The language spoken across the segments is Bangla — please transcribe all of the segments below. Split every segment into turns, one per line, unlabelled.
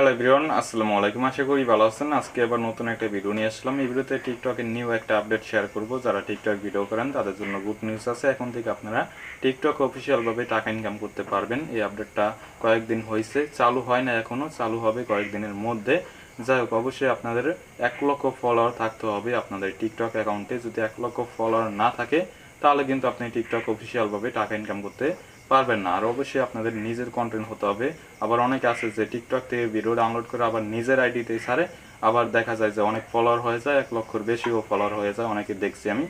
হ্যালো এভরিওয়ান, আসসালামু আলাইকুম। আশা করি ভালো আছেন। আজকে আবার নতুন একটা ভিডিও নিয়ে আসলাম। এই ভিডিওতে টিকটকের নিউ একটা আপডেট শেয়ার করব। যারা টিকটক ভিডিও করেন তাদের জন্য গুড নিউজ আছে। এখন থেকে আপনারা টিকটক অফিসিয়ালভাবে টাকা ইনকাম করতে পারবেন। এই আপডেটটা কয়েকদিন হয়েছে, চালু হয় না এখনও, চালু হবে কয়েকদিনের মধ্যে। যাই হোক, অবশ্যই আপনাদের 1 লক্ষ ফলোয়ার থাকতে হবে আপনাদের টিকটক অ্যাকাউন্টে। যদি 1 লক্ষ ফলোয়ার না থাকে তাহলে কিন্তু আপনি টিকটক অফিসিয়ালভাবে টাকা ইনকাম করতে পারবেন না। আর অবশ্যই আপনাদের নিজের কন্টেন্ট হতে হবে। আবার অনেকে আছে যে টিকটক থেকে ভিডিও ডাউনলোড করে আবার নিজের আইডিতেই ছাড়ে, আবার দেখা যায় যে অনেক ফলোয়ার হয়ে যায়, 1 লক্ষর বেশিও ফলোয়ার হয়ে যায়। অনেকে দেখছি আমি,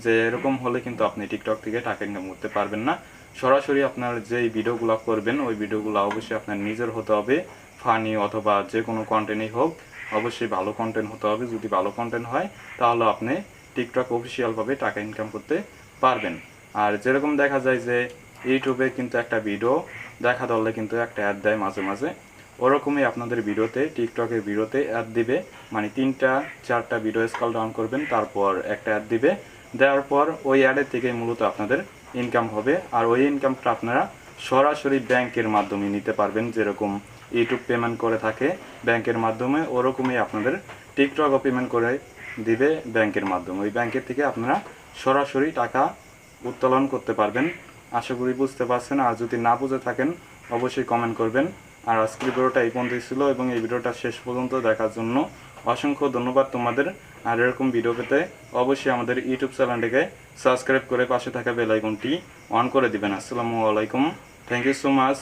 যে এরকম হলে কিন্তু আপনি টিকটক থেকে টাকা ইনকাম করতে পারবেন না। সরাসরি আপনার যেই ভিডিওগুলো করবেন ওই ভিডিওগুলো অবশ্যই আপনার নিজের হতে হবে, ফানি অথবা যে কোনো কন্টেন্টই হোক, অবশ্যই ভালো কন্টেন্ট হতে হবে। যদি ভালো কন্টেন্ট হয় তাহলে আপনি টিকটক অফিসিয়ালভাবে টাকা ইনকাম করতে পারবেন। আর যেরকম দেখা যায় যে ইউটিউবে কিন্তু একটা ভিডিও দেখা ধরলে কিন্তু একটা অ্যাড দেয় মাঝে মাঝে, ওরকমই আপনাদের ভিডিওতে, টিকটকের ভিডিওতে অ্যাড দিবে। মানে 3-4টা ভিডিও স্ক্রল ডাউন করবেন, তারপর একটা অ্যাড দিবে। দেওয়ার পর ওই অ্যাডের থেকে মূলত আপনাদের ইনকাম হবে। আর ওই ইনকামটা আপনারা সরাসরি ব্যাংকের মাধ্যমে নিতে পারবেন। যেরকম ইউটিউব পেমেন্ট করে থাকে ব্যাংকের মাধ্যমে, ওরকমই আপনাদের টিকটকও পেমেন্ট করে দিবে ব্যাংকের মাধ্যমে। ওই ব্যাংকের থেকে আপনারা সরাসরি টাকা উত্তোলন করতে পারবেন। আশা করি বুঝতে পারছেন। আর যদি না বুঝে থাকেন অবশ্যই কমেন্ট করবেন। আর আজকের ভিডিওটা এই পর্যন্তই ছিল, এবং এই ভিডিওটা শেষ পর্যন্ত দেখার জন্য অসংখ্য ধন্যবাদ তোমাদের। আর এরকম ভিডিও পেতে অবশ্যই আমাদের ইউটিউব চ্যানেলটিকে সাবস্ক্রাইব করে পাশে থাকা বেল আইকনটি অন করে দিবেন। আসসালামু আলাইকুম, থ্যাংক ইউ সো মাচ।